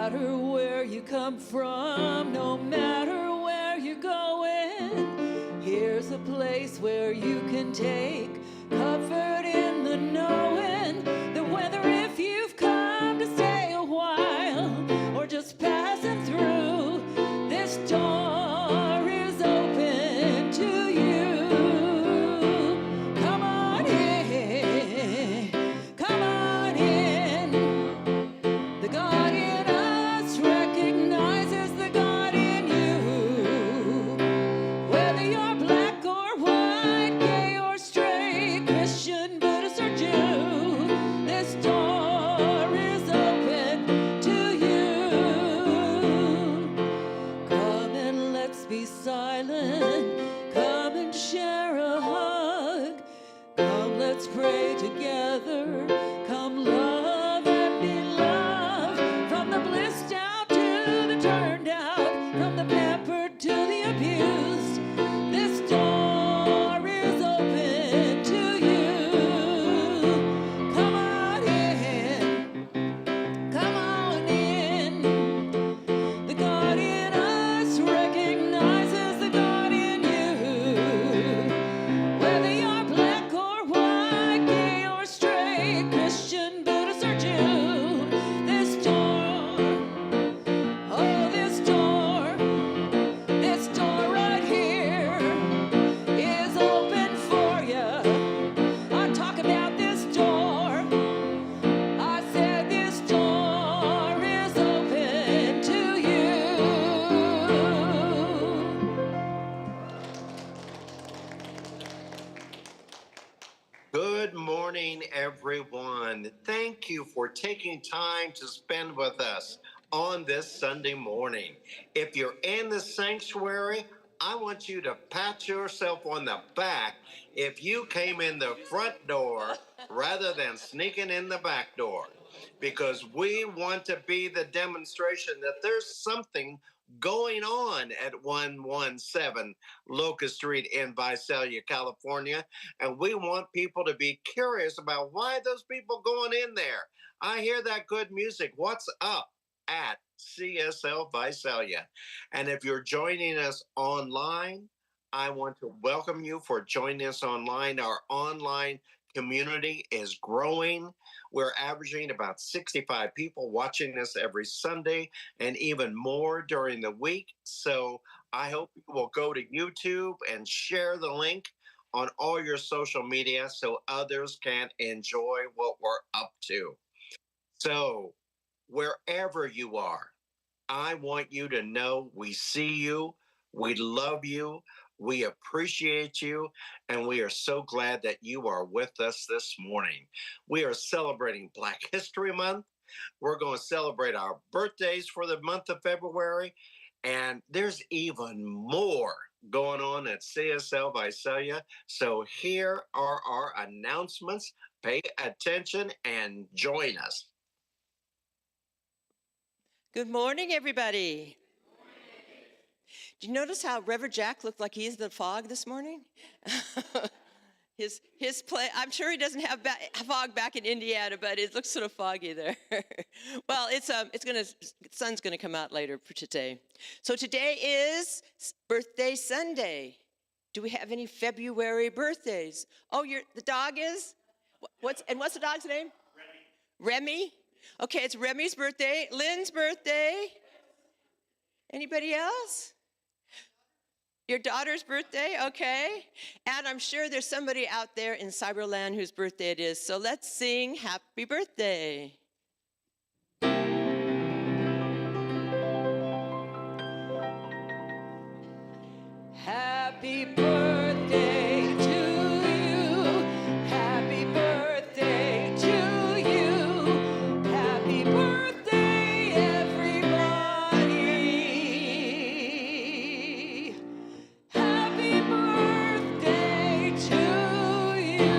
matter where you come from, no matter where you're going, here's a place where you can take comfort in the knowing that whether if you've come to stay a while or just passing through, this door is open to you. Come on in, come on in. The God in us recognizes the God in you. Whether you're black or white, gay or straight, Christian, Buddhist or Jew, this door is open to you. Come and let's be silent. Come and share a hug. Come, let's pray together. Come, love and be loved. From the blissed out to the turned out, from the pampered to the abused, this door is open to you. Come on in, come on in. The God in us recognizes the God in you. Whether you're black or white, gay or straight, Christian, Buddhist or Jew, this door, oh, this door right here is open for you. I'm talking about this door. I said this door is open to you. Good morning, everyone. Thank you for taking time to spend with us on this Sunday morning. If you're in the sanctuary, I want you to pat yourself on the back if you came in the front door rather than sneaking in the back door, because we want to be the demonstration that there's something going on at 117 Locust Street in Visalia, California. And we want people to be curious about why those people going in there. I hear that good music. What's up at CSL Visalia? And if you're joining us online, I want to welcome you for joining us online. Our online community is growing. We're averaging about 65 people watching us every Sunday and even more during the week. So I hope you will go to YouTube and share the link on all your social media so others can enjoy what we're up to. So wherever you are, I want you to know we see you, we love you, we appreciate you, and we are so glad that you are with us this morning. We are celebrating Black History Month. We're going to celebrate our birthdays for the month of February, and there's even more going on at CSL Visalia. So here are our announcements. Pay attention and join us. Good morning, everybody. Did you notice how Reverend Jack looked like he's in the fog this morning? his play. I'm sure he doesn't have fog back in Indiana, but it looks sort of foggy there. Well, the sun's gonna come out later for today. So today is birthday Sunday. Do we have any February birthdays? Oh, the dog is? What's the dog's name? Remy. Okay, it's Remy's birthday. Lynn's birthday. Anybody else? Your daughter's birthday, okay. And I'm sure there's somebody out there in Cyberland whose birthday it is. So let's sing happy birthday. Happy birthday to you. Happy birthday to you. Happy birthday, everybody. Happy birthday to you.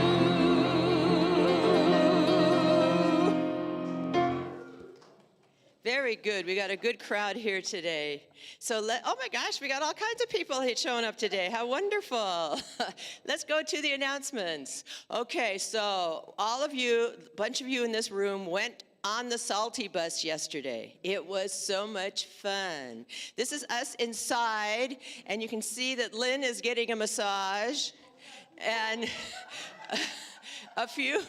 Very good. We got a good crowd here today. So oh my gosh, we got all kinds of people showing up today. How wonderful. Let's go to the announcements. Okay, so all of you, a bunch of you in this room went on the Salty Bus yesterday. It was so much fun. This is us inside, and you can see that Lynn is getting a massage, and a few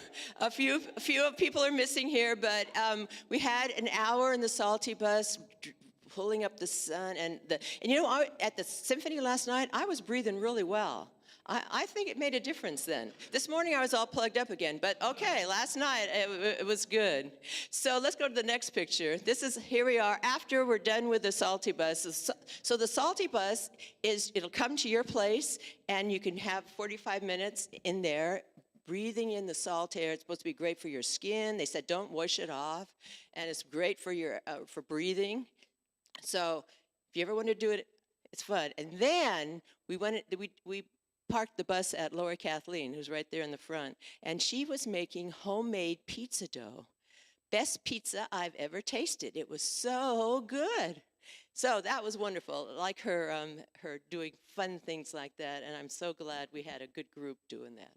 people are missing here, but we had an hour in the Salty Bus pulling up the sun, and you know, at the symphony last night, I was breathing really well. I think it made a difference then. This morning I was all plugged up again, but okay, last night it was good. So let's go to the next picture. Here we are after we're done with the Salty Bus. So the Salty Bus it'll come to your place, and you can have 45 minutes in there breathing in the salt air. It's supposed to be great for your skin. They said don't wash it off, and it's great for for breathing. So if you ever want to do it, it's fun. And then we parked the bus at Lori Kathleen, who's right there in the front, and she was making homemade pizza dough. Best pizza I've ever tasted. It was so good. So that was wonderful. I like her doing fun things like that, and I'm so glad we had a good group doing that.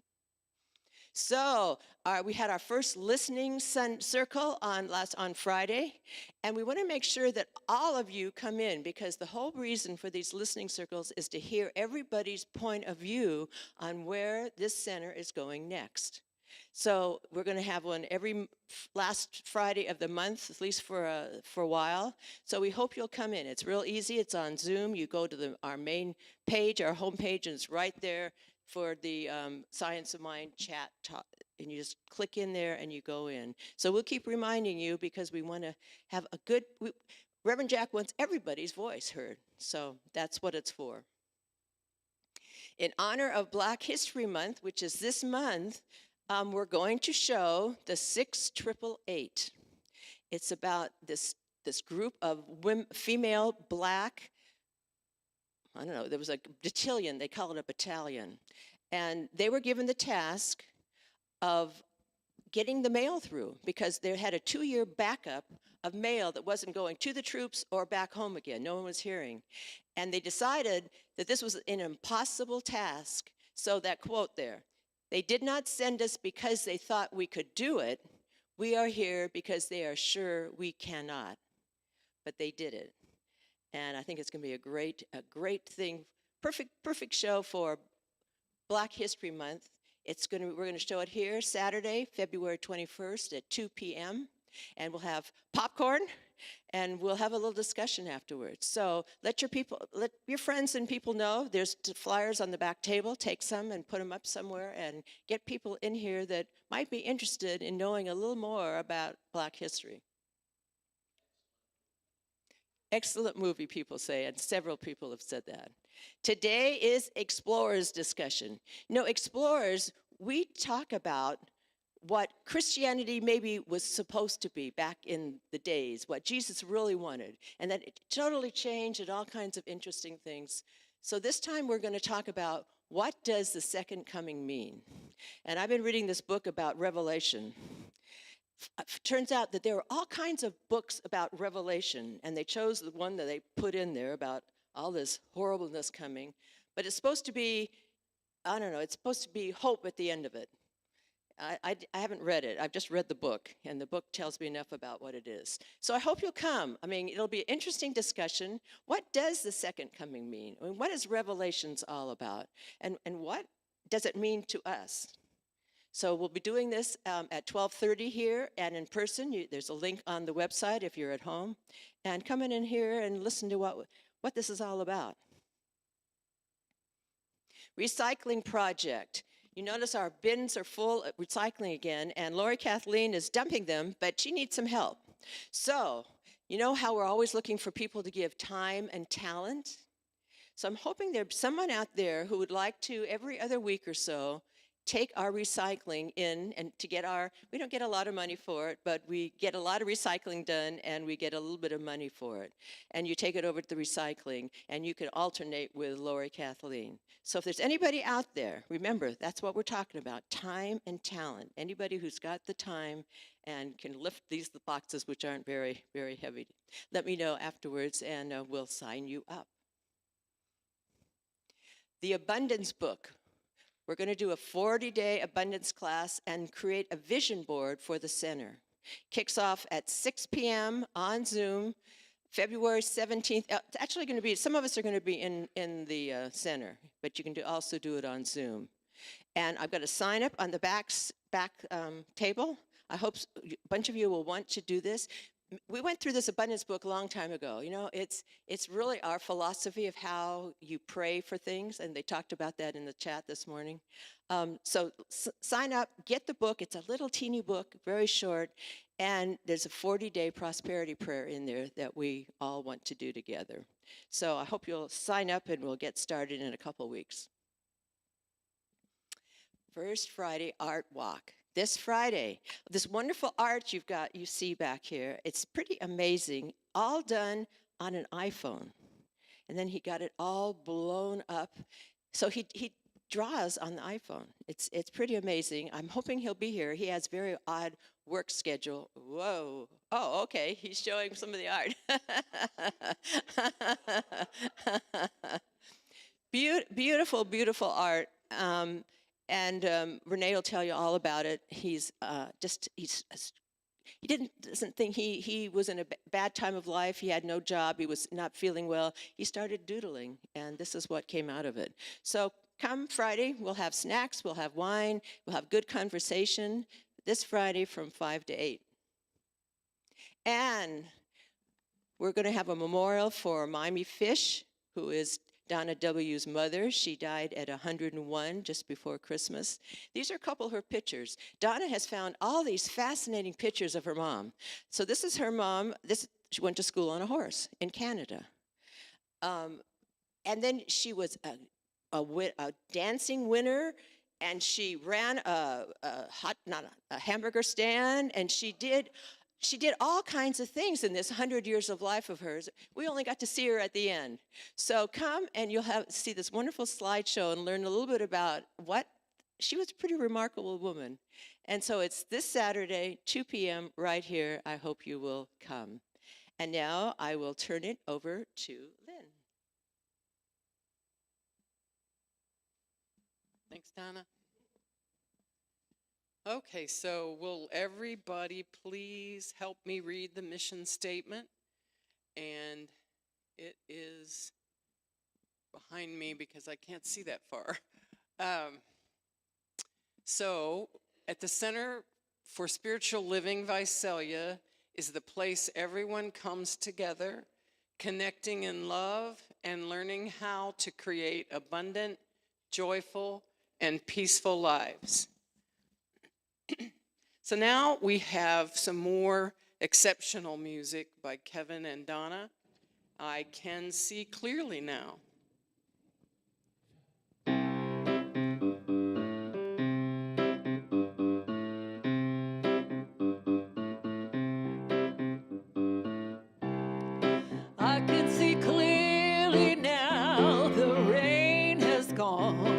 So we had our first listening circle on Friday, and we want to make sure that all of you come in, because the whole reason for these listening circles is to hear everybody's point of view on where this center is going next. So we're going to have one every last Friday of the month, at least for a while. So we hope you'll come in. It's real easy. It's on Zoom. You go to our main page, our home page, and it's right there for the Science of Mind chat talk, and you just click in there and you go in. So we'll keep reminding you, because we want to have Reverend Jack wants everybody's voice heard, so that's what it's for. In honor of Black History Month, which is this month, we're going to show the 6888. It's about this group of female Black, I don't know, there was a battalion, they call it a battalion. And they were given the task of getting the mail through, because they had a 2-year backup of mail that wasn't going to the troops or back home again. No one was hearing. And they decided that this was an impossible task. So that quote there, they did not send us because they thought we could do it. We are here because they are sure we cannot. But they did it. And I think it's going to be a great thing, perfect show for Black History Month. We're going to show it here Saturday, February 21st at 2 p.m. And we'll have popcorn, and we'll have a little discussion afterwards. So let your friends and people know. There's flyers on the back table. Take some and put them up somewhere, and get people in here that might be interested in knowing a little more about Black history. Excellent movie, people say, and several people have said that. Today is Explorers discussion. You know, Explorers, we talk about what Christianity maybe was supposed to be back in the days, what Jesus really wanted, and that it totally changed, and all kinds of interesting things. So this time we're going to talk about, what does the second coming mean? And I've been reading this book about Revelation. Turns out that there are all kinds of books about Revelation, and they chose the one that they put in there about all this horribleness coming. But it's supposed to be, I don't know, it's supposed to be hope at the end of it. I haven't read it. I've just read the book, and the book tells me enough about what it is. So I hope you'll come. I mean, it'll be an interesting discussion. What does the second coming mean? I mean, what is Revelations all about? And what does it mean to us? So we'll be doing this at 12:30 here and in person. There's a link on the website if you're at home. And come in here and listen to what this is all about. Recycling project. You notice our bins are full of recycling again, and Lori Kathleen is dumping them, but she needs some help. So, you know how we're always looking for people to give time and talent? So I'm hoping there's someone out there who would like to, every other week or so, take our recycling in, and we don't get a lot of money for it, but we get a lot of recycling done, and we get a little bit of money for it. And you take it over to the recycling, and you can alternate with Lori Kathleen. So if there's anybody out there, remember, that's what we're talking about, time and talent. Anybody who's got the time and can lift these boxes, which aren't very, very heavy, let me know afterwards, and we'll sign you up. The Abundance Book. We're going to do a 40-day abundance class and create a vision board for the center. Kicks off at 6 p.m. on Zoom, February 17th. It's actually going to be, some of us are going to be in the center, but you can also do it on Zoom. And I've got a sign up on the back table. I hope a bunch of you will want to do this. We went through this abundance book a long time ago. You know, it's really our philosophy of how you pray for things, and they talked about that in the chat this morning. So sign up, get the book. It's a little teeny book, very short, and there's a 40-day prosperity prayer in there that we all want to do together. So I hope you'll sign up, and we'll get started in a couple weeks. First Friday Art Walk. This Friday, this wonderful art you see back here, it's pretty amazing, all done on an iPhone. And then he got it all blown up. So he draws on the iPhone. It's pretty amazing. I'm hoping he'll be here. He has very odd work schedule. Whoa. Oh, okay. He's showing some of the art. Beautiful, beautiful art. And Renee will tell you all about it. He doesn't think he was in a bad time of life. He had no job. He was not feeling well. He started doodling, and this is what came out of it. So come Friday, we'll have snacks, we'll have wine, we'll have good conversation this Friday from 5 to 8. And we're going to have a memorial for Mimey Fish, who is Donna W.'s mother. She died at 101 just before Christmas. These are a couple of her pictures. Donna has found all these fascinating pictures of her mom. So this is her mom. She went to school on a horse in Canada. And then she was a dancing winner, and she ran a hamburger stand, and she did all kinds of things in this 100 years of life of hers. We only got to see her at the end. So come and you'll see this wonderful slideshow and learn a little bit about she was a pretty remarkable woman. And so it's this Saturday, 2 p.m. right here. I hope you will come. And now I will turn it over to Lynn. Thanks, Donna. Okay, so will everybody please help me read the mission statement? And it is behind me because I can't see that far. So at the Center for Spiritual Living, Visalia is the place everyone comes together, connecting in love and learning how to create abundant, joyful, and peaceful lives. So now we have some more exceptional music by Kevin and Donna. I can see clearly now. I can see clearly now, the rain has gone.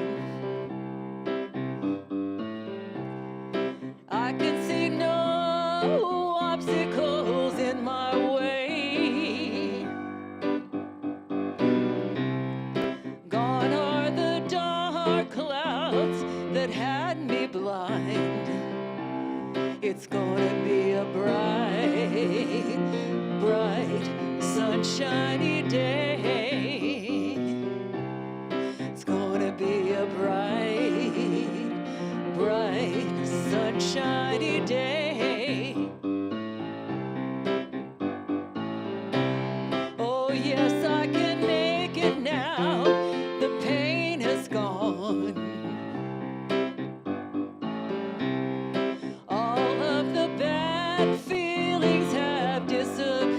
I can see no obstacles in my way. Gone are the dark clouds that had me blind. It's gonna be a bright, bright, sunshiny day. It's gonna be a bright, bright, sunshiny day. Oh yes, I can make it now. The pain has gone. All of the bad feelings have disappeared.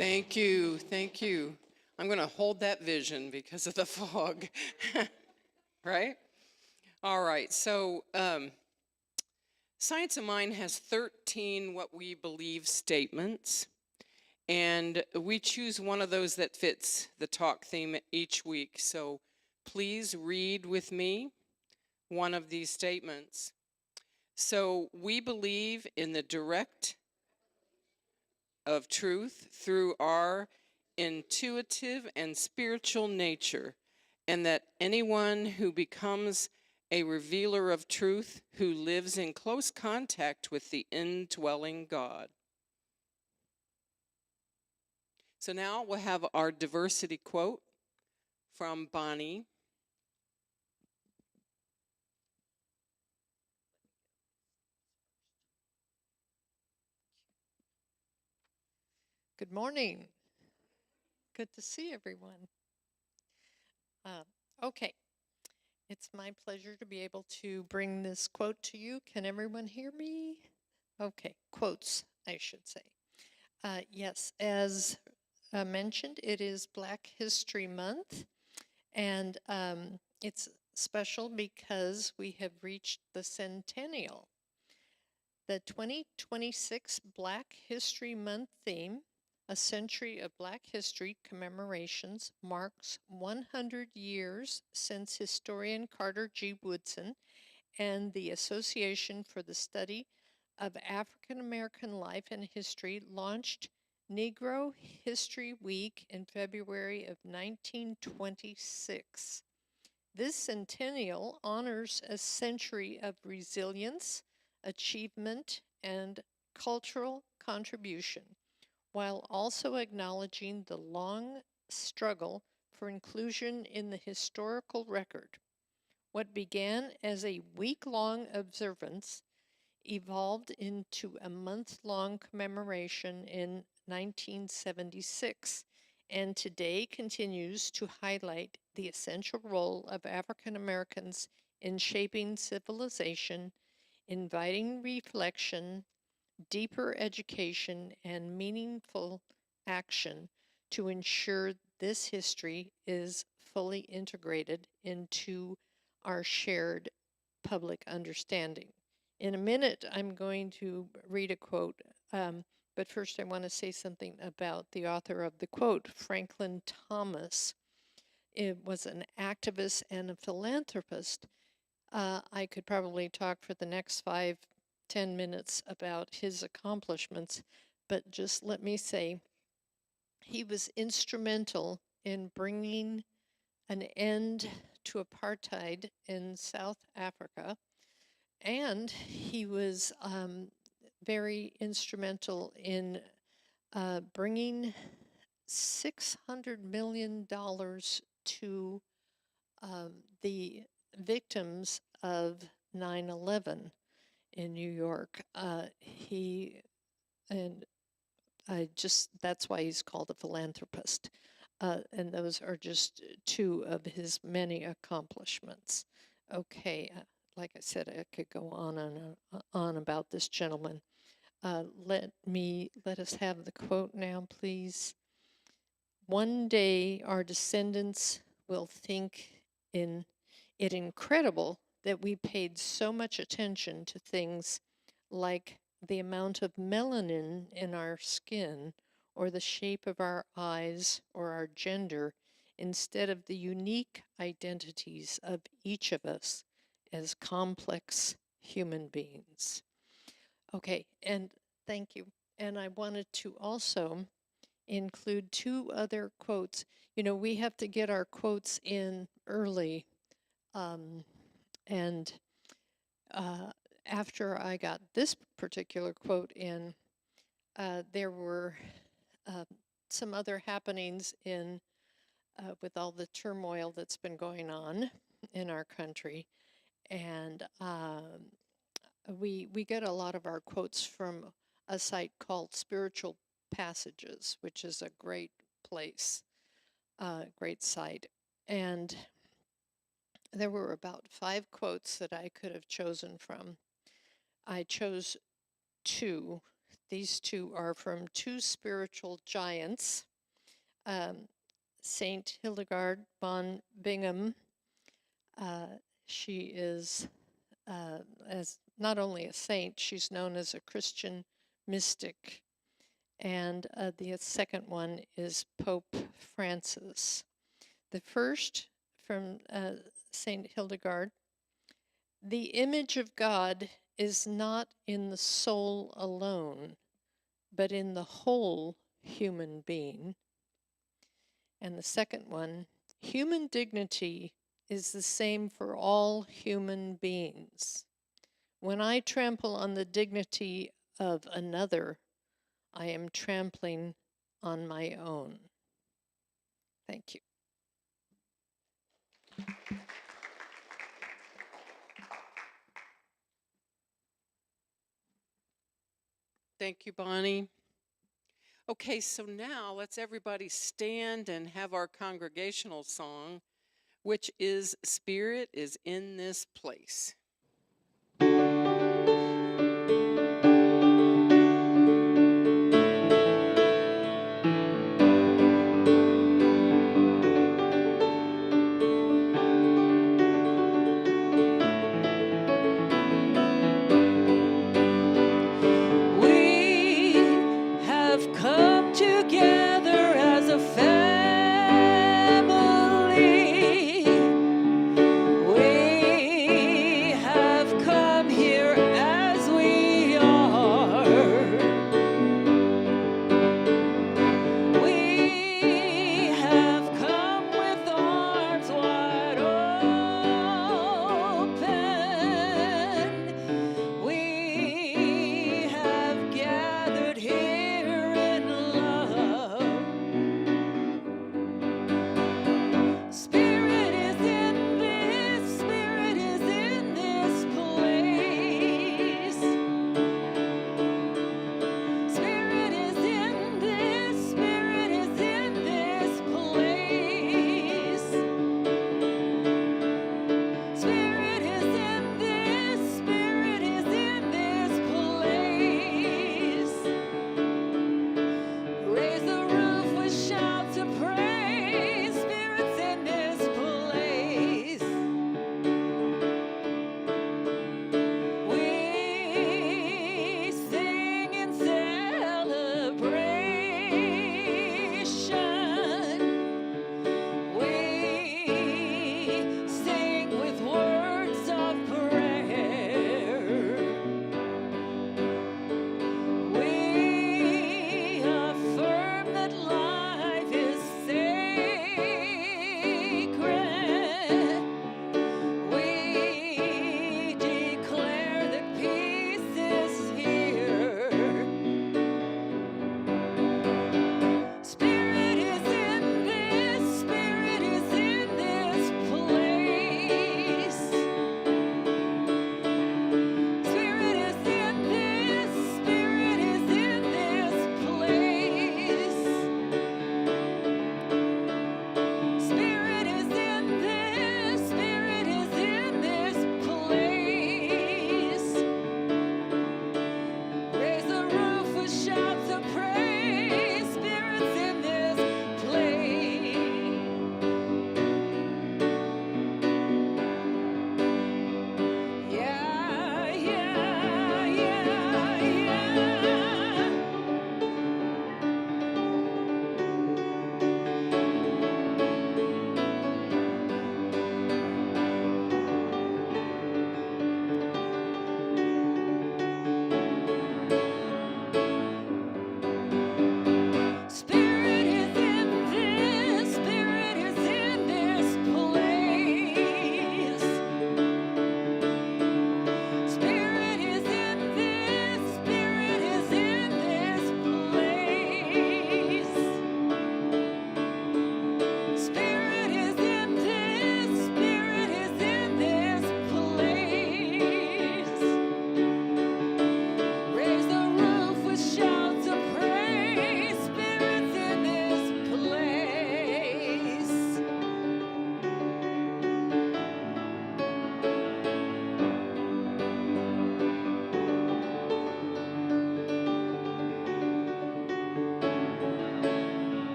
Thank you. Thank you. I'm going to hold that vision because of the fog. Right? All right. So, Science of Mind has 13 what we believe statements. And we choose one of those that fits the talk theme each week. So please read with me one of these statements. So we believe in the direct of truth through our intuitive and spiritual nature, and that anyone who becomes a revealer of truth who lives in close contact with the indwelling God. So now we'll have our diversity quote from Bonnie. Good morning. Good to see everyone. Okay, it's my pleasure to be able to bring this quote to you. Can everyone hear me? Okay, quotes, I should say. Yes, as mentioned, it is Black History Month, and it's special because we have reached the centennial. The 2026 Black History Month theme, A Century of Black History Commemorations, marks 100 years since historian Carter G. Woodson and the Association for the Study of African American Life and History launched Negro History Week in February of 1926. This centennial honors a century of resilience, achievement, and cultural contribution, while also acknowledging the long struggle for inclusion in the historical record. What began as a week-long observance evolved into a month-long commemoration in 1976, and today continues to highlight the essential role of African Americans in shaping civilization, inviting reflection, deeper education, and meaningful action to ensure this history is fully integrated into our shared public understanding. In a minute, I'm going to read a quote, but first I want to say something about the author of the quote. Franklin Thomas it was an activist and a philanthropist. I could probably talk for the next 5-10 minutes about his accomplishments, but just let me say he was instrumental in bringing an end to apartheid in South Africa, and he was very instrumental in bringing $600 million to the victims of 9/11 in New York. And that's why he's called a philanthropist. And those are just two of his many accomplishments. Okay, like I said, I could go on and on about this gentleman. Let us have the quote now, please. One day our descendants will think it incredible that we paid so much attention to things like the amount of melanin in our skin or the shape of our eyes or our gender instead of the unique identities of each of us as complex human beings. Okay, and thank you. And I wanted to also include two other quotes. You know, we have to get our quotes in early. And after I got this particular quote in, there were some other happenings in with all the turmoil that's been going on in our country. And we get a lot of our quotes from a site called Spiritual Passages, which is a great place, great site. And there were about 5 quotes that I could have chosen from. I chose 2 These two are from two spiritual giants, Saint Hildegard von Bingen. She is as not only a saint, she's known as a Christian mystic. And the second one is Pope Francis. The first from Saint Hildegard: the image of God is not in the soul alone, but in the whole human being. And the second one: human dignity is the same for all human beings. When I trample on the dignity of another, I am trampling on my own. Thank you. Thank you, Bonnie. Okay, so now let's everybody stand and have our congregational song, which is Spirit is in this place. We have come together as a family. We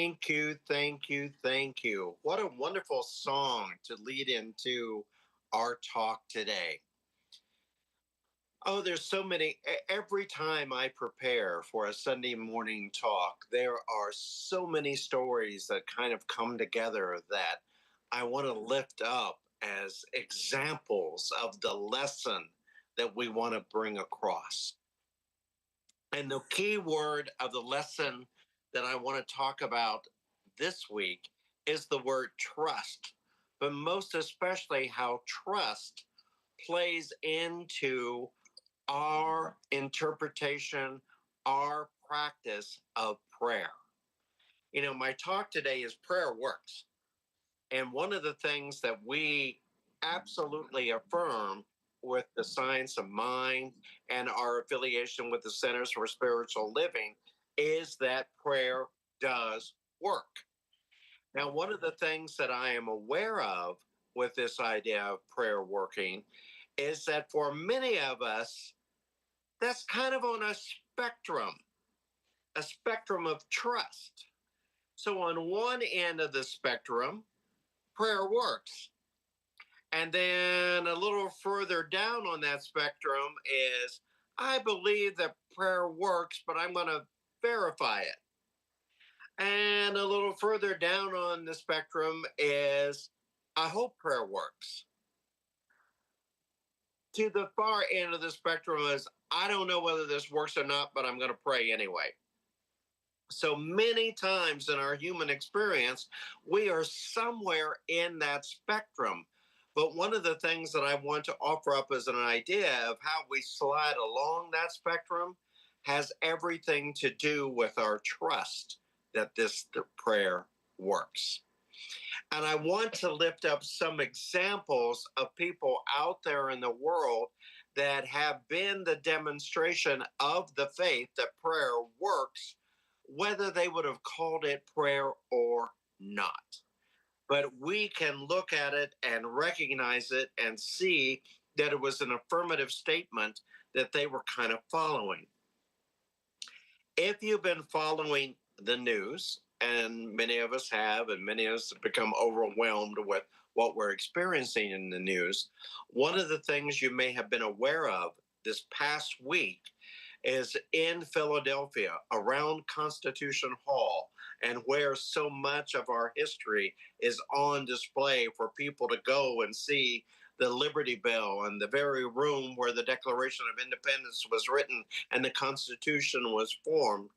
Thank you, thank you, thank you. What a wonderful song to lead into our talk today. Oh, there's so many. Every time I prepare for a Sunday morning talk, there are so many stories that kind of come together that I want to lift up as examples of the lesson that we want to bring across. And the key word of the lesson that I want to talk about this week is the word trust, but most especially how trust plays into our interpretation, our practice of prayer. You know, my talk today is prayer works. And one of the things that we absolutely affirm with the science of mind and our affiliation with the Centers for Spiritual Living is that prayer does work. Now, one of the things that I am aware of with this idea of prayer working is that for many of us, that's kind of on a spectrum of trust. So, on one end of the spectrum, prayer works. And then a little further down on that spectrum is I believe that prayer works, but I'm going to verify it. And a little further down on the spectrum is I hope prayer works. To the far end of the spectrum is I don't know whether this works or not, but I'm going to pray anyway. So many times in our human experience, we are somewhere in that spectrum. But one of the things that I want to offer up as an idea of how we slide along that spectrum has everything to do with our trust that the prayer works. And I want to lift up some examples of people out there in the world that have been the demonstration of the faith that prayer works, whether they would have called it prayer or not. But we can look at it and recognize it and see that it was an affirmative statement that they were kind of following. If you've been following the news, and many of us have, and many of us have become overwhelmed with what we're experiencing in the news, one of the things you may have been aware of this past week is in Philadelphia, around Constitution Hall, and where so much of our history is on display for people to go and see the Liberty Bell and the very room where the Declaration of Independence was written and the Constitution was formed.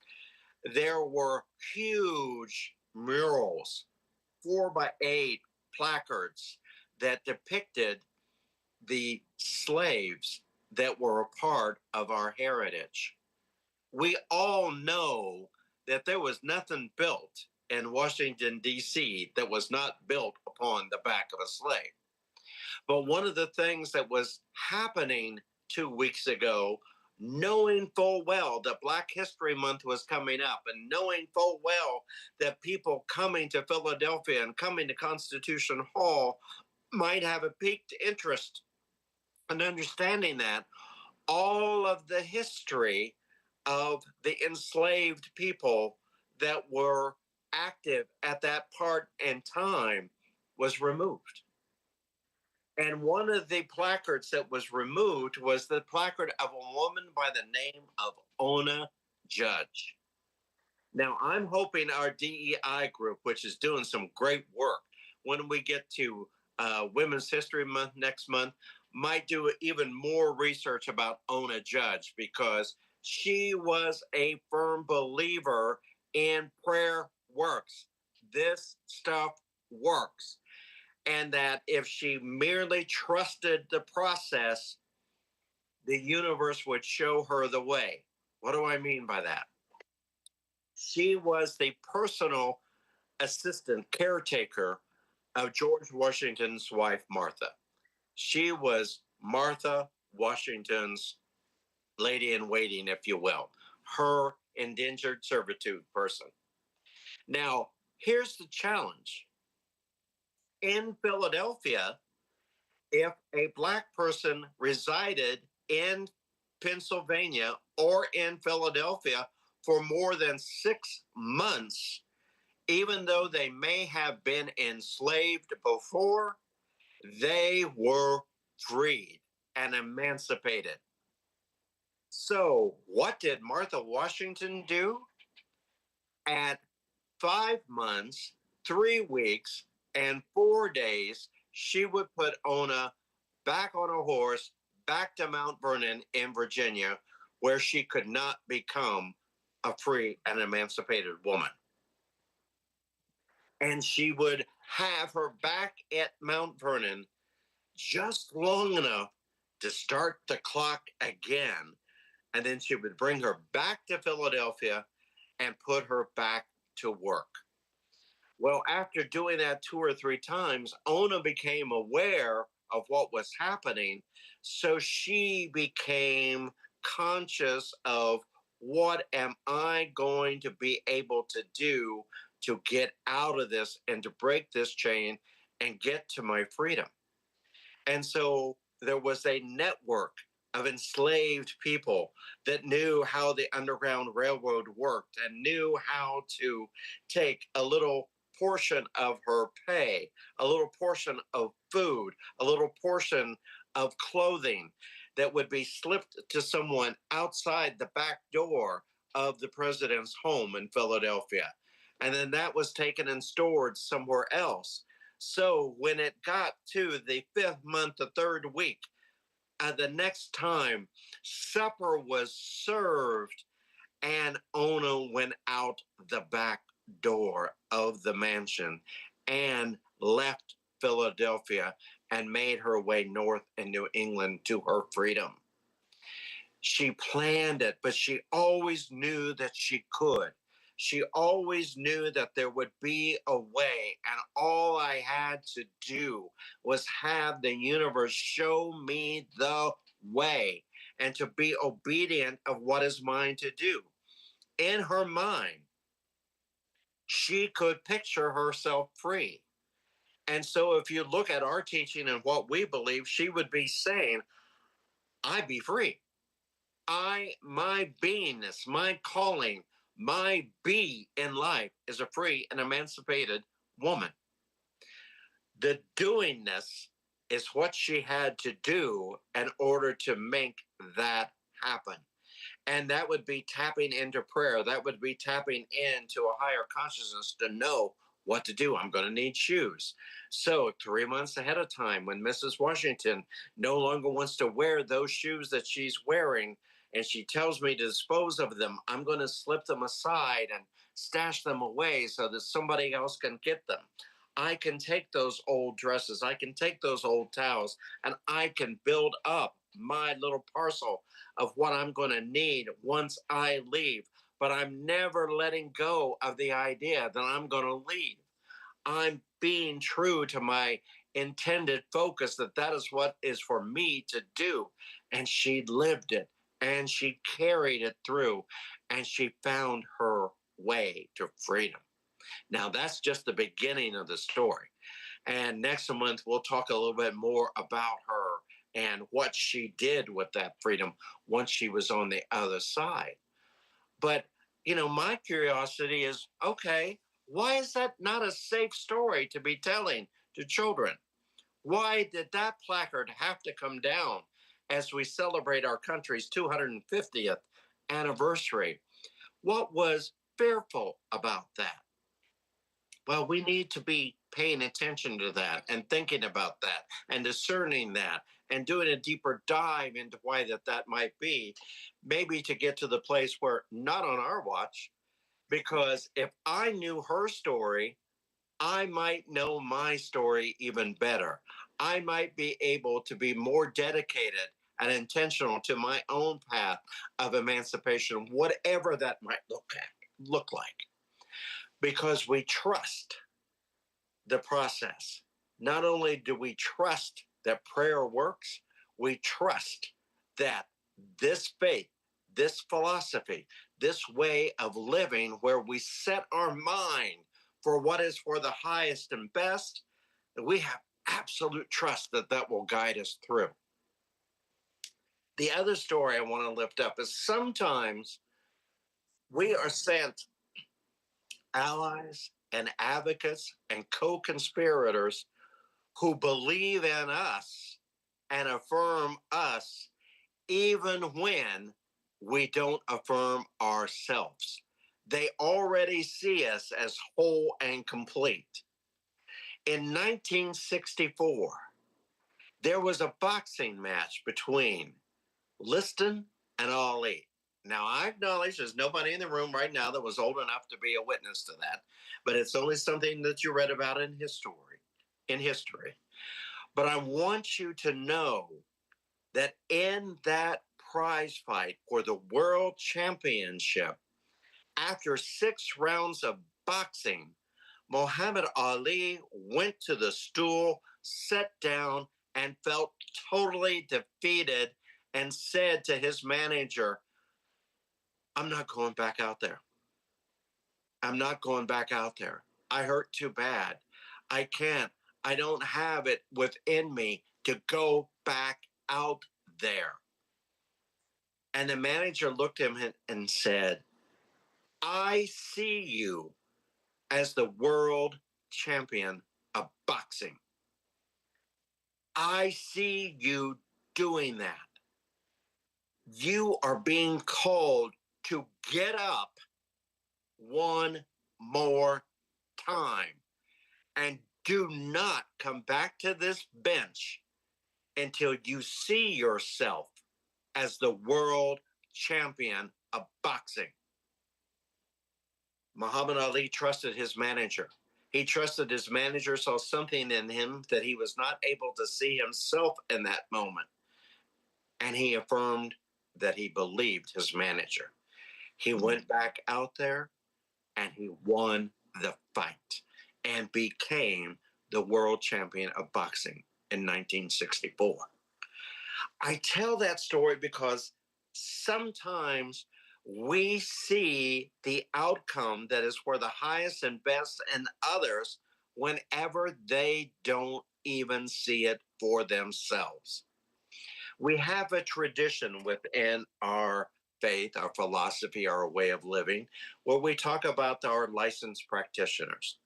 There were huge murals, 4x8 placards that depicted the slaves that were a part of our heritage. We all know that there was nothing built in Washington, D.C. that was not built upon the back of a slave. But one of the things that was happening 2 weeks ago, knowing full well that Black History Month was coming up, and knowing full well that people coming to Philadelphia and coming to Constitution Hall might have a piqued interest in understanding that all of the history of the enslaved people that were active at that part in time was removed. And one of the placards that was removed was the placard of a woman by the name of Ona Judge. Now, I'm hoping our DEI group, which is doing some great work, when we get to Women's History Month next month, might do even more research about Ona Judge, because she was a firm believer in prayer works. This stuff works. And that if she merely trusted the process, the universe would show her the way. What do I mean by that? She was the personal assistant, caretaker of George Washington's wife, Martha. She was Martha Washington's lady in waiting, if you will, her indentured servitude person. Now, here's the challenge. In Philadelphia, if a Black person resided in Pennsylvania or in Philadelphia for more than 6 months, Even though they may have been enslaved before, they were freed and emancipated. So, what did Martha Washington do? At 5 months, 3 weeks, and 4 days, she would put Ona back on a horse back to Mount Vernon in Virginia, where she could not become a free and emancipated woman. And she would have her back at Mount Vernon just long enough to start the clock again. And then she would bring her back to Philadelphia and put her back to work. Well, after doing that 2 or 3 times, Ona became aware of what was happening. So she became conscious of, what am I going to be able to do to get out of this and to break this chain and get to my freedom? And so there was a network of enslaved people that knew how the Underground Railroad worked and knew how to take a little portion of her pay, a little portion of food, a little portion of clothing that would be slipped to someone outside the back door of the president's home in Philadelphia. And then that was taken and stored somewhere else. So when it got to the 5th month, the 3rd week, the next time supper was served, and Ona went out the back door of the mansion and left Philadelphia and made her way north in New England to her freedom. She planned it, but she always knew that she could. She always knew that there would be a way, and all I had to do was have the universe show me the way and to be obedient of what is mine to do. In her mind, she could picture herself free. And so, if you look at our teaching and what we believe, she would be saying, I be free. My beingness, my calling, my be in life is a free and emancipated woman. The doingness is what she had to do in order to make that happen. And that would be tapping into prayer. That would be tapping into a higher consciousness to know what to do. I'm going to need shoes. So 3 months ahead of time, when Mrs. Washington no longer wants to wear those shoes that she's wearing, and she tells me to dispose of them, I'm going to slip them aside and stash them away so that somebody else can get them. I can take those old dresses, I can take those old towels, and I can build up my little parcel of what I'm going to need once I leave. But I'm never letting go of the idea that I'm going to leave. I'm being true to my intended focus, that that is what is for me to do. And she lived it and she carried it through and she found her way to freedom. Now, that's just the beginning of the story. And next month, we'll talk a little bit more about her and what she did with that freedom once she was on the other side. But, my curiosity is, okay, why is that not a safe story to be telling to children? Why did that placard have to come down as we celebrate our country's 250th anniversary? What was fearful about that? Well, we need to be paying attention to that and thinking about that and discerning that and doing a deeper dive into why that might be, maybe to get to the place where not on our watch, because if I knew her story, I might know my story even better. I might be able to be more dedicated and intentional to my own path of emancipation, whatever that might look like, because we trust the process. Not only do we trust that prayer works, we trust that this faith, this philosophy, this way of living where we set our mind for what is for the highest and best, that we have absolute trust that that will guide us through. The other story I want to lift up is sometimes we are sent allies and advocates and co-conspirators who believe in us and affirm us even when we don't affirm ourselves. They already see us as whole and complete. In 1964, there was a boxing match between Liston and Ali. Now, I acknowledge there's nobody in the room right now that was old enough to be a witness to that, but it's only something that you read about in history. In history. But I want you to know that in that prize fight for the world championship, after 6 rounds of boxing, Muhammad Ali went to the stool, sat down, and felt totally defeated and said to his manager, I'm not going back out there. I'm not going back out there. I hurt too bad. I can't. I don't have it within me to go back out there. And the manager looked at him and said, I see you as the world champion of boxing. I see you doing that. You are being called to get up one more time and do not come back to this bench until you see yourself as the world champion of boxing. Muhammad Ali trusted his manager. He trusted his manager, saw something in him that he was not able to see himself in that moment. And he affirmed that he believed his manager. He went back out there and he won the fight and became the world champion of boxing in 1964. I tell that story because sometimes we see the outcome that is for the highest and best in others whenever they don't even see it for themselves. We have a tradition within our faith, our philosophy, our way of living, where we talk about our licensed practitioners.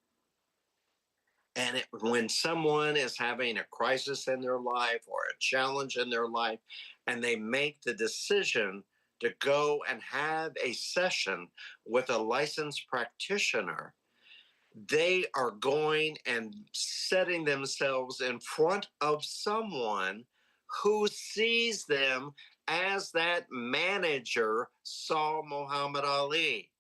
And when someone is having a crisis in their life or a challenge in their life, and they make the decision to go and have a session with a licensed practitioner, they are going and setting themselves in front of someone who sees them as that manager saw Muhammad Ali.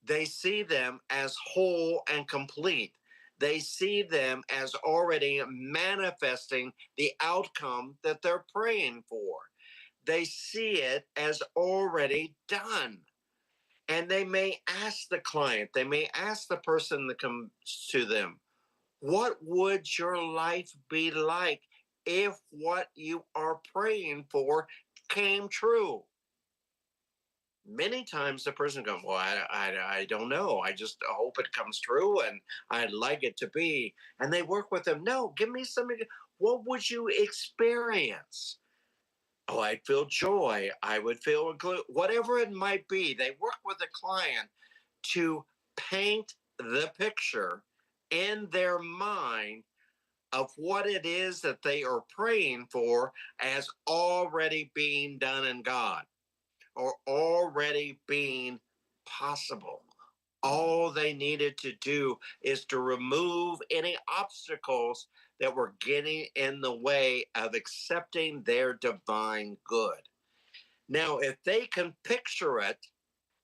They see them as whole and complete. They see them as already manifesting the outcome that they're praying for. They see it as already done. And they may ask the client, they may ask the person that comes to them, what would your life be like if what you are praying for came true? Many times the person goes, well, I don't know. I just hope it comes true and I'd like it to be. And they work with them. No, give me something. What would you experience? Oh, I'd feel joy. I would feel whatever it might be. They work with the client to paint the picture in their mind of what it is that they are praying for as already being done in God or already being possible. All they needed to do is to remove any obstacles that were getting in the way of accepting their divine good. Now, if they can picture it,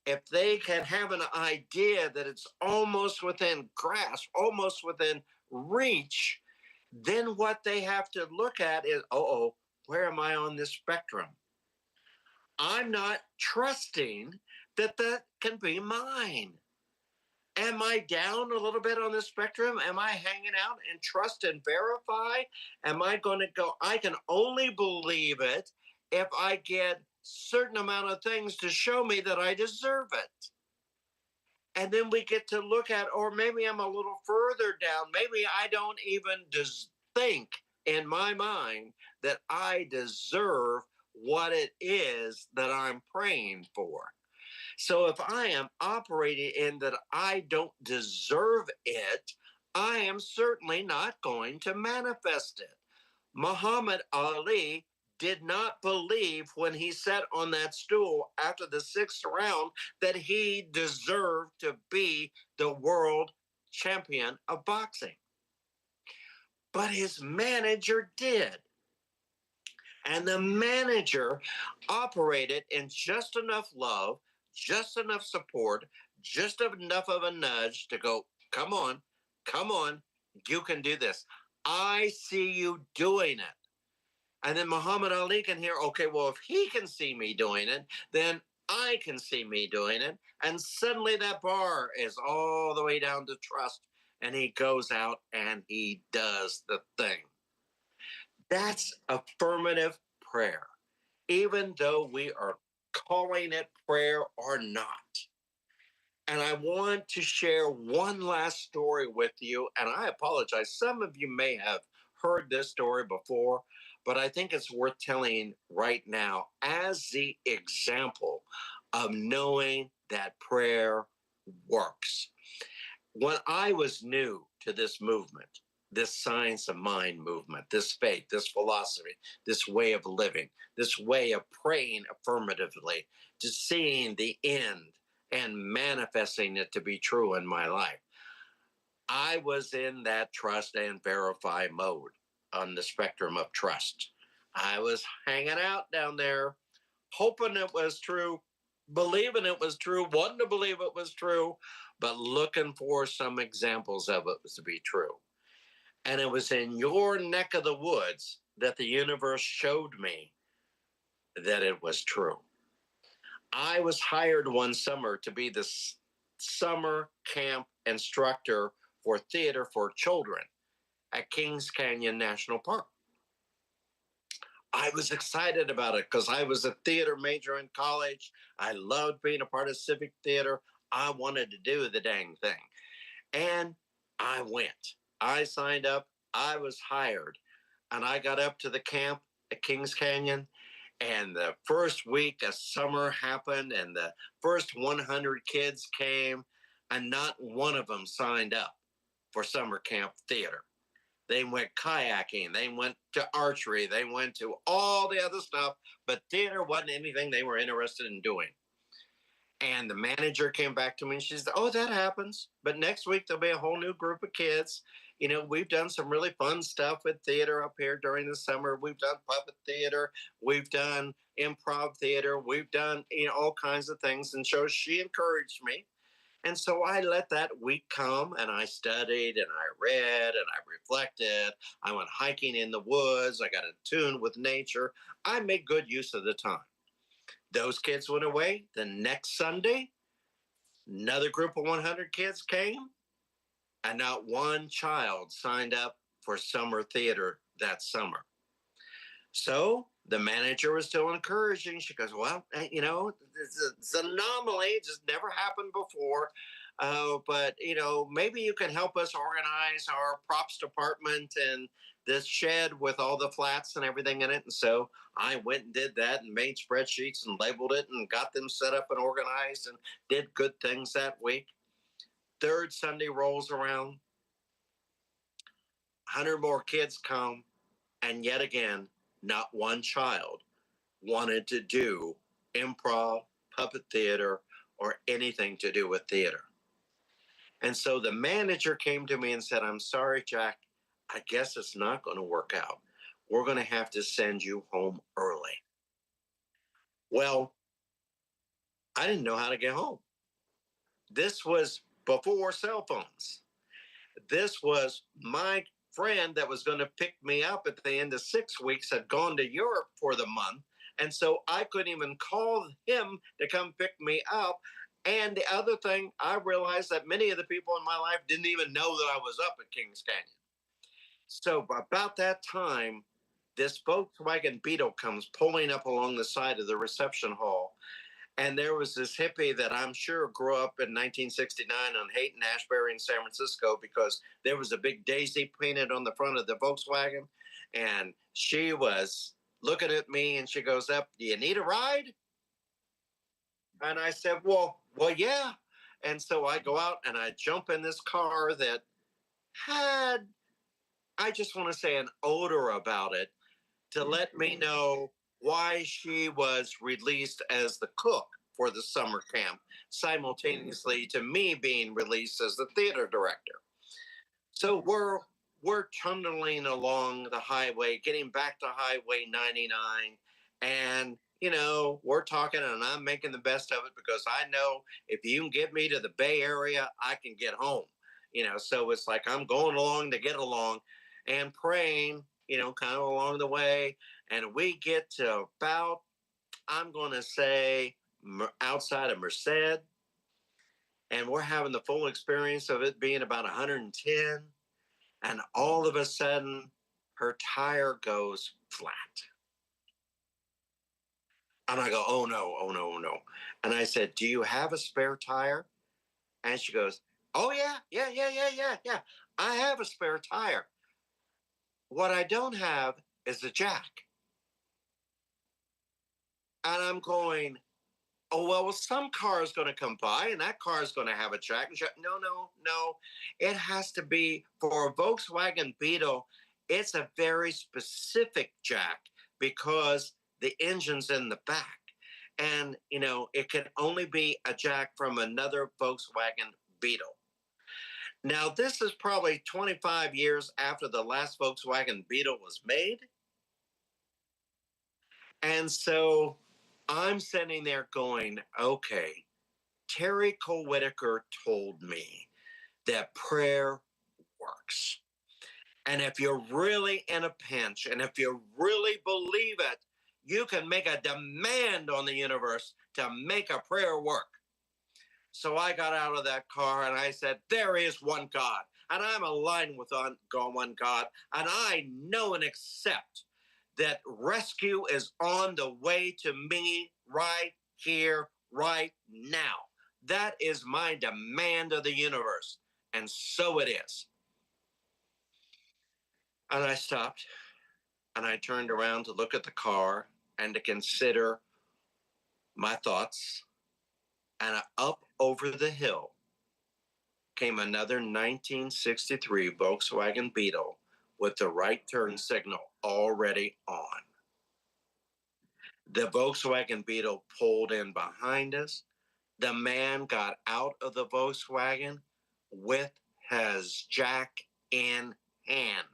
if they can have an idea that it's almost within grasp, almost within reach, then what they have to look at is, where am I on this spectrum? I'm not trusting that that can be mine. Am I down a little bit on the spectrum? Am I hanging out and trust and verify? Am I going to go, I can only believe it if I get certain amount of things to show me that I deserve it. And then we get to look at, or maybe I'm a little further down. Maybe I don't even think in my mind that I deserve what it is that I'm praying for. So if I am operating in that I don't deserve it, I am certainly not going to manifest it. Muhammad Ali did not believe when he sat on that stool after the sixth round that he deserved to be the world champion of boxing. But his manager did. And the manager operated in just enough love, just enough support, just enough of a nudge to go, come on, you can do this. I see you doing it. And then Muhammad Ali can hear, okay, well, if he can see me doing it, then I can see me doing it. And suddenly that bar is all the way down to trust. And he goes out and he does the thing. That's affirmative prayer, even though we are calling it prayer or not. And I want to share one last story with you. And I apologize. Some of you may have heard this story before, but I think it's worth telling right now as the example of knowing that prayer works. When I was new to this movement, this science of mind movement, this faith, this philosophy, this way of living, this way of praying affirmatively, to seeing the end and manifesting it to be true in my life, I was in that trust and verify mode on the spectrum of trust. I was hanging out down there, hoping it was true, believing it was true, wanting to believe it was true, but looking for some examples of it to be true. And it was in your neck of the woods that the universe showed me that it was true. I was hired one summer to be the summer camp instructor for theater for children at Kings Canyon National Park. I was excited about it because I was a theater major in college. I loved being a part of civic theater. I wanted to do the dang thing. And I went. I signed up. I was hired. And I got up to the camp at Kings Canyon. And the first week of summer happened, and the first 100 kids came, and not one of them signed up for summer camp theater. They went kayaking, they went to archery, they went to all the other stuff, but theater wasn't anything they were interested in doing. And the manager came back to me and she said, oh, that happens. But next week, there'll be a whole new group of kids. You know, we've done some really fun stuff with theater up here during the summer. We've done puppet theater. We've done improv theater. We've done, all kinds of things. And so she encouraged me. And so I let that week come and I studied and I read and I reflected. I went hiking in the woods. I got in tune with nature. I made good use of the time. Those kids went away. The next Sunday, another group of 100 kids came, and not one child signed up for summer theater that summer. So the manager was still encouraging. She goes, well, it's an anomaly. It just never happened before. But, maybe you can help us organize our props department and this shed with all the flats and everything in it. And so I went and did that and made spreadsheets and labeled it and got them set up and organized and did good things that week. Third Sunday rolls around, 100 more kids come, and yet again, not one child wanted to do improv, puppet theater, or anything to do with theater. And so the manager came to me and said, I'm sorry, Jack, I guess it's not going to work out. We're going to have to send you home early. Well, I didn't know how to get home. This was before cell phones. This was my friend that was going to pick me up at the end of 6 weeks had gone to Europe for the month. And so I couldn't even call him to come pick me up. And the other thing, I realized that many of the people in my life didn't even know that I was up at Kings Canyon. So about that time, this Volkswagen Beetle comes pulling up along the side of the reception hall. And there was this hippie that I'm sure grew up in 1969 on Haight and Ashbury in San Francisco because there was a big daisy painted on the front of the Volkswagen. And she was looking at me and she goes up, do you need a ride? And I said, well, yeah. And so I go out and I jump in this car that had, I just want to say, an odor about it to let me know why she was released as the cook for the summer camp, simultaneously to me being released as the theater director. So we're tunneling along the highway, getting back to Highway 99, and we're talking, and I'm making the best of it because I know if you can get me to the Bay Area, I can get home. So it's like I'm going along to get along, and praying, kind of along the way, and we get to about, I'm going to say, outside of Merced, and we're having the full experience of it being about 110, and all of a sudden her tire goes flat. And I go, oh no, oh no, oh no. And I said, do you have a spare tire? And she goes, oh yeah. I have a spare tire. What I don't have is a jack. And I'm going, oh, well, some car is going to come by and that car is going to have a jack. No. It has to be for a Volkswagen Beetle. It's a very specific jack because the engine's in the back. And, it can only be a jack from another Volkswagen Beetle. Now, this is probably 25 years after the last Volkswagen Beetle was made. And so I'm sitting there going, okay, Terry Cole Whitaker told me that prayer works. And if you're really in a pinch and if you really believe it, you can make a demand on the universe to make a prayer work. So I got out of that car and I said, there is one God. And I'm aligned with one God. And I know and accept that rescue is on the way to me right here, right now. That is my demand of the universe. And so it is. And I stopped and I turned around to look at the car and to consider my thoughts. And up over the hill came another 1963 Volkswagen Beetle with the right turn signal already on. The Volkswagen Beetle pulled in behind us. The man got out of the Volkswagen with his jack in hand.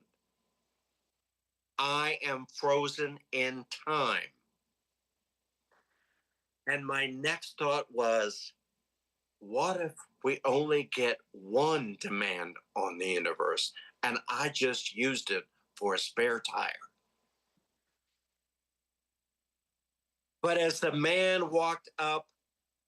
I am frozen in time. And my next thought was, what if we only get one demand on the universe and I just used it for a spare tire? But as the man walked up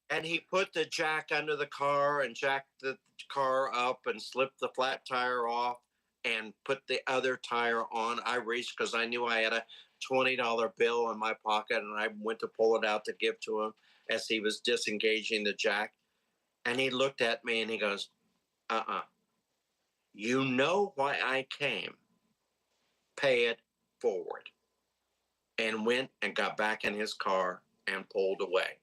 and he put the jack under the car and jacked the car up and slipped the flat tire off and put the other tire on, I reached because I knew I had a $20 bill in my pocket and I went to pull it out to give to him as he was disengaging the jack. And he looked at me and he goes, you know why I came. Pay it forward. And went and got back in his car and pulled away.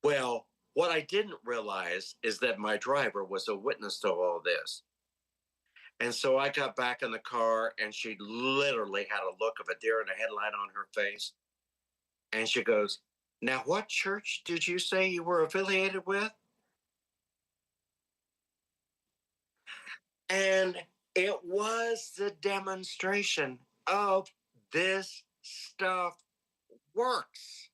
Well, what I didn't realize is that my driver was a witness to all this. And so I got back in the car and she literally had a look of a deer in a headlight on her face. And she goes, now, what church did you say you were affiliated with? And it was the demonstration of this stuff works.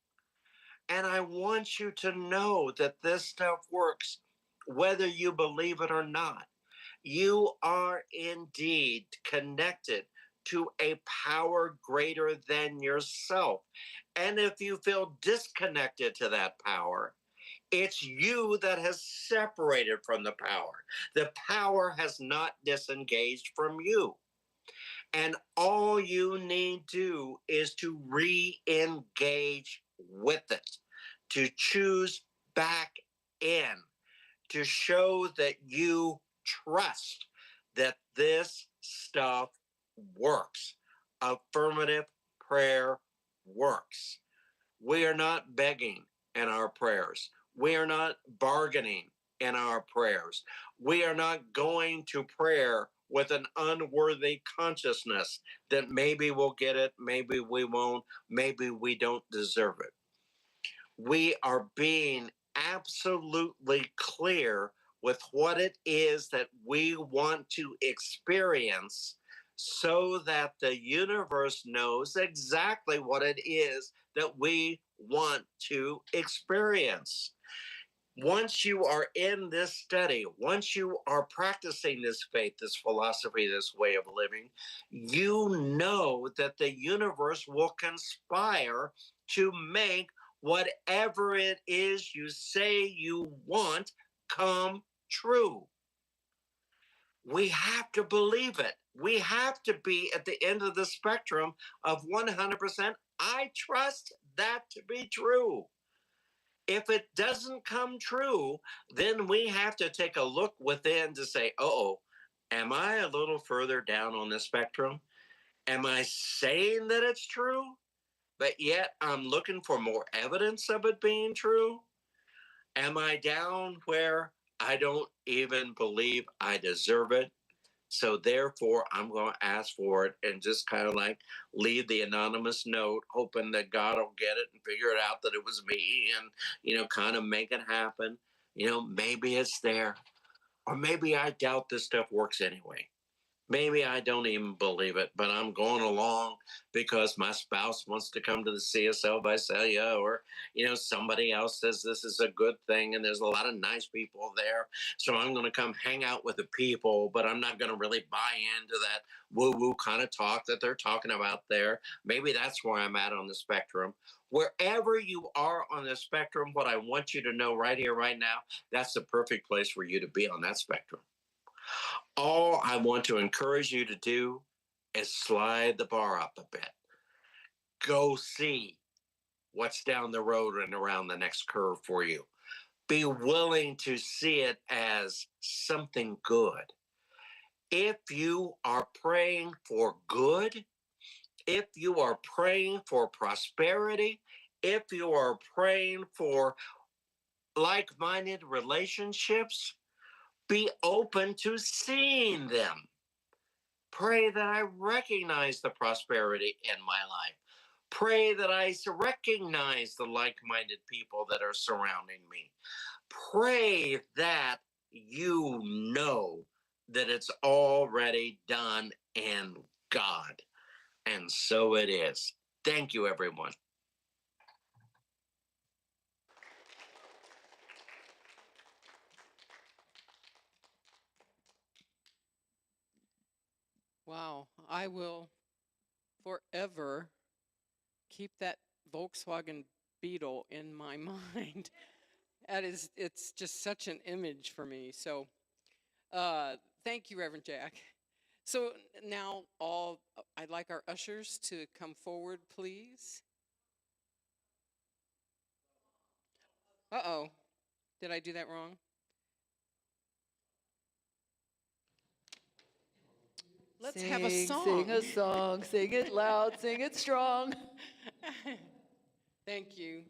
And I want you to know that this stuff works, whether you believe it or not. You are indeed connected to a power greater than yourself. And if you feel disconnected to that power, it's you that has separated from the power. The power has not disengaged from you. And all you need to do is to re-engage with it, to choose back in, to show that you trust that this stuff works. Affirmative prayer works. We are not begging. in our prayers. We are not bargaining in our prayers. We are not going to prayer with an unworthy consciousness that maybe we'll get it, maybe we won't, maybe we don't deserve it. We are being absolutely clear with what it is that we want to experience so that the universe knows exactly what it is that we want to experience. Once you are in this study, once you are practicing this faith, this philosophy, this way of living, you know that the universe will conspire to make whatever it is you say you want come true. We have to believe it. We have to be at the end of the spectrum of 100%. I trust that to be true. If it doesn't come true, then we have to take a look within to say, oh, am I a little further down on the spectrum? Am I saying that it's true, but yet I'm looking for more evidence of it being true? Am I down where I don't even believe I deserve it? So therefore, I'm going to ask for it and just kind of like leave the anonymous note, hoping that God will get it and figure it out that it was me and, kind of make it happen. Maybe it's there. Or maybe I doubt this stuff works anyway. Maybe I don't even believe it, but I'm going along because my spouse wants to come to the CSL Visalia, or, somebody else says this is a good thing and there's a lot of nice people there. So I'm going to come hang out with the people, but I'm not going to really buy into that woo-woo kind of talk that they're talking about there. Maybe that's where I'm at on the spectrum. Wherever you are on the spectrum, what I want you to know right here, right now, that's the perfect place for you to be on that spectrum. All I want to encourage you to do is slide the bar up a bit. Go see what's down the road and around the next curve for you. Be willing to see it as something good. If you are praying for good, if you are praying for prosperity, if you are praying for like-minded relationships, be open to seeing them. Pray that I recognize the prosperity in my life. Pray that I recognize the like-minded people that are surrounding me. Pray that you know that it's already done in God. And so it is. Thank you, everyone. Wow, I will forever keep that Volkswagen Beetle in my mind. It's just such an image for me. So thank you, Reverend Jack. So now I'd like our ushers to come forward, please. Uh-oh, did I do that wrong? Let's have a song. Sing a song, sing it loud, sing it strong. Thank you.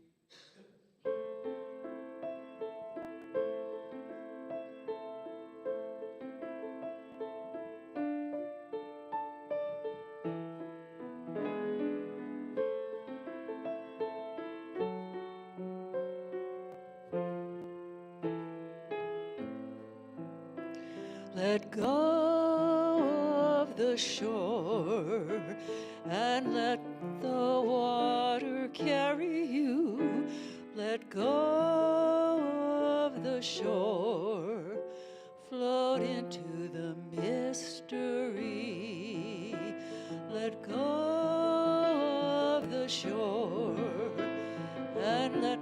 Let go of the shore and let the water carry you. Let go of the shore, float into the mystery. Let go of the shore and let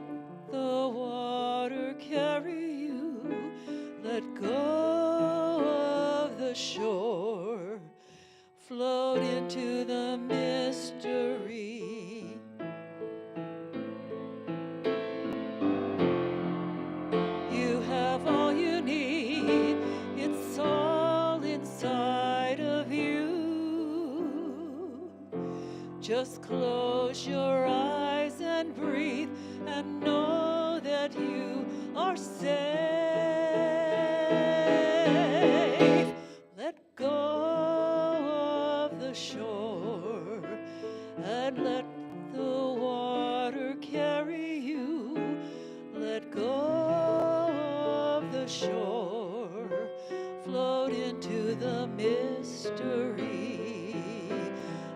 the water carry you. Let go of the shore, float into the mystery. You have all you need, it's all inside of you. Just close your eyes and breathe and and know that you are safe. Let go of the shore and let the water carry you. Let go of the shore, float into the mystery.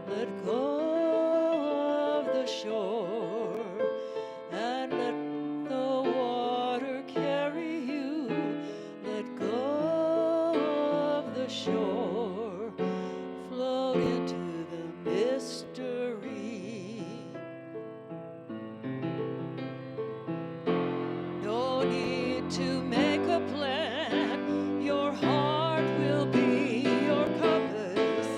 Let go of the shore and let the water carry you. Let go of the shore, float into the mystery. No need to make a plan. Your heart will be your compass.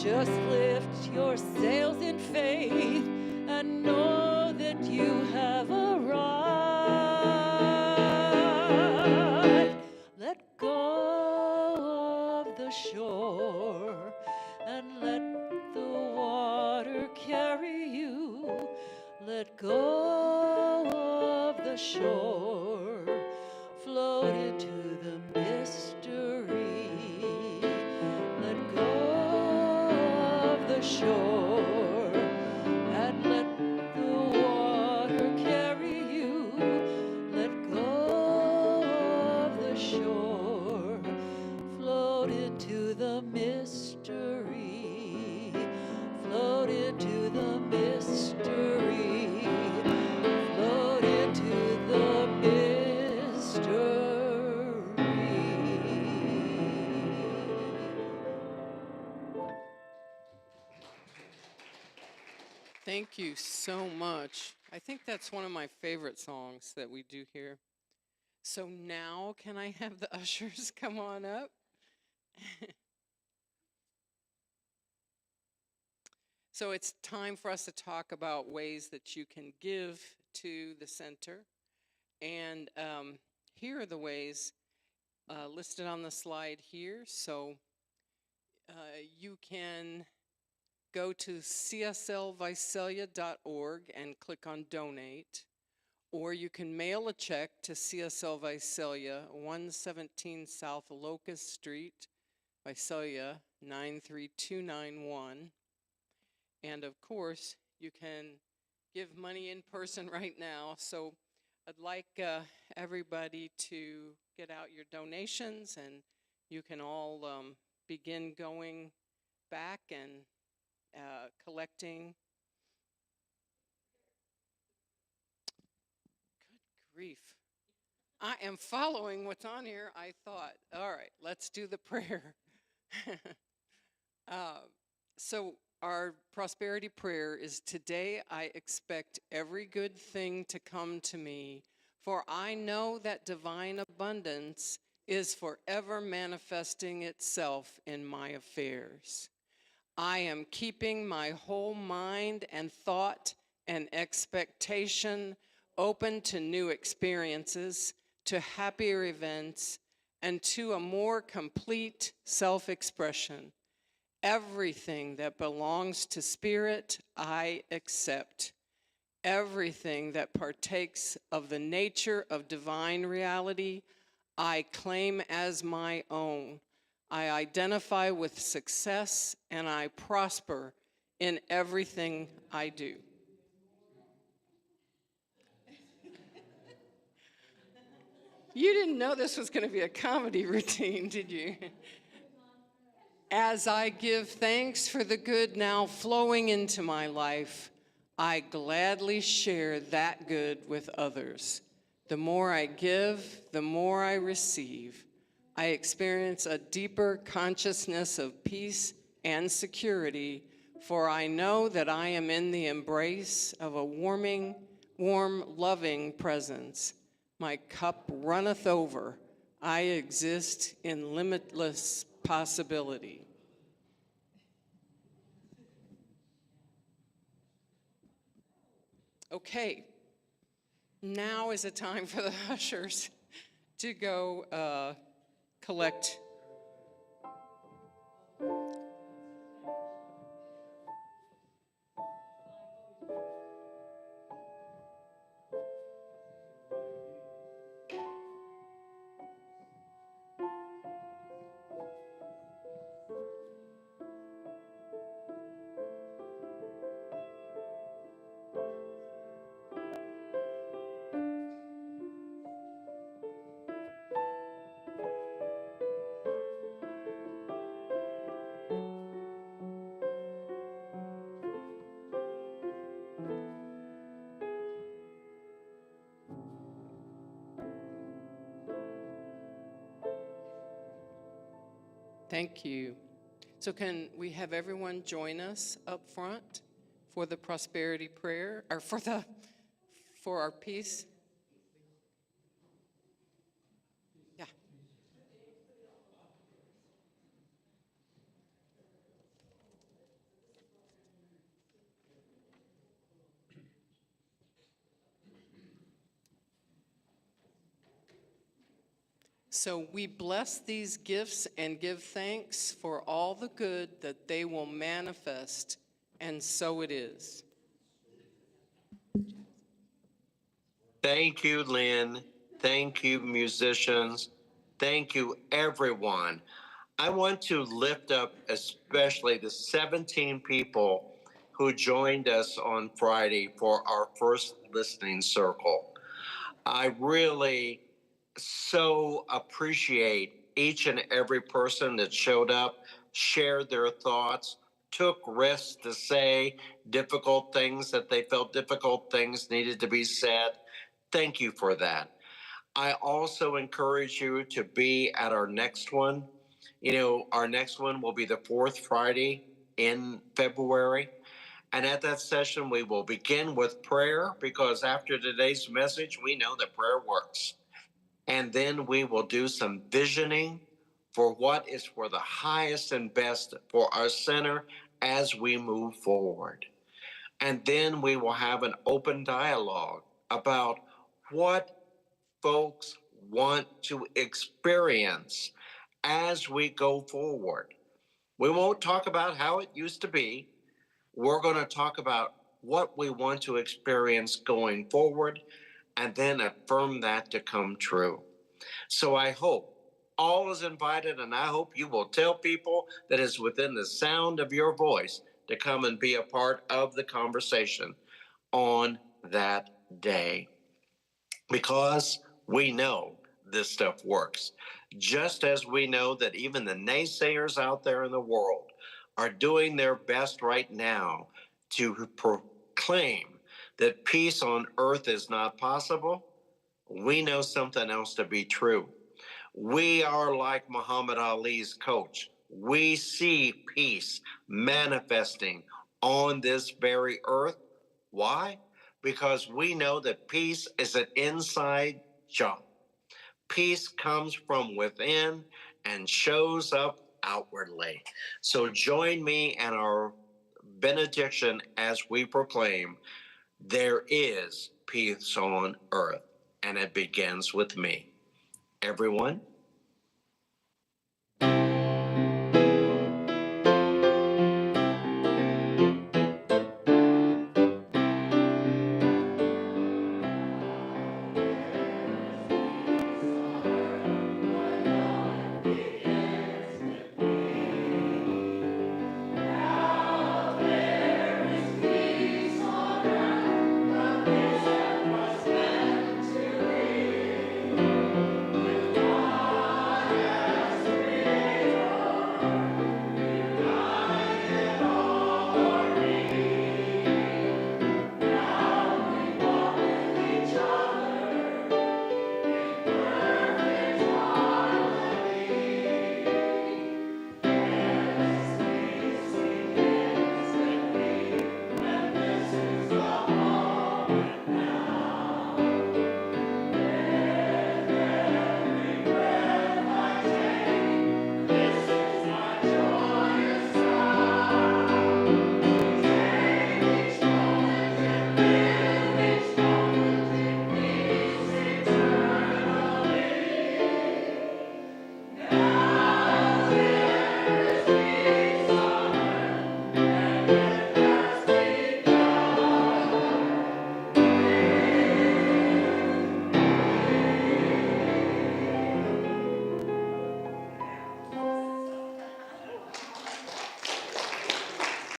Just lift your sails in faith and know that you have arrived. Let go of the shore and let the water carry you. Let go of the shore, float into the mystery. Let go of the shore and let the water carry you. Let go of the shore, float into the mystery. Float into the mystery. Float into the mystery. Thank you so much. I think that's one of my favorite songs that we do here. So now can I have the ushers come on up? So it's time for us to talk about ways that you can give to the center. And here are the ways listed on the slide here. So you can go to cslvisalia.org and click on donate, or you can mail a check to CSL Visalia, 117 South Locust Street, Visalia 93291. And of course, you can give money in person right now. So I'd like everybody to get out your donations, and you can all begin going back and collecting. Good grief. I am following what's on here, I thought. All right, let's do the prayer. So our prosperity prayer is, today I expect every good thing to come to me, for I know that divine abundance is forever manifesting itself in my affairs. I am keeping my whole mind and thought and expectation open to new experiences, to happier events, and to a more complete self-expression. Everything that belongs to spirit, I accept. Everything that partakes of the nature of divine reality, I claim as my own. I identify with success and I prosper in everything I do. You didn't know this was going to be a comedy routine, did you? As I give thanks for the good now flowing into my life, I gladly share that good with others. The more I give, the more I receive. I experience a deeper consciousness of peace and security, for I know that I am in the embrace of a warm, loving presence. My cup runneth over. I exist in limitless possibility. Okay, now is the time for the ushers to go collect. Thank you. So can we have everyone join us up front for the prosperity prayer, or for our peace? Yeah. So we bless these gifts and give thanks for all the good that they will manifest, and so it is. Thank you, Lynn. Thank you, musicians. Thank you, everyone. I want to lift up especially the 17 people who joined us on Friday for our first listening circle. I really so appreciate each and every person that showed up, shared their thoughts, took risks to say difficult things that they felt difficult things needed to be said. Thank you for that. I also encourage you to be at our next one. You know, our next one will be the fourth Friday in February. And at that session, we will begin with prayer because after today's message, we know that prayer works. And then we will do some visioning for what is for the highest and best for our center as we move forward. And then we will have an open dialogue about what folks want to experience as we go forward. We won't talk about how it used to be. We're going to talk about what we want to experience going forward and then affirm that to come true. So I hope all is invited, and I hope you will tell people that is within the sound of your voice to come and be a part of the conversation on that day. Because we know this stuff works. Just as we know that even the naysayers out there in the world are doing their best right now to proclaim that peace on earth is not possible, we know something else to be true. We are like Muhammad Ali's coach. We see peace manifesting on this very earth. Why? Because we know that peace is an inside job. Peace comes from within and shows up outwardly. So join me in our benediction as we proclaim, there is peace on earth, and it begins with me. Everyone,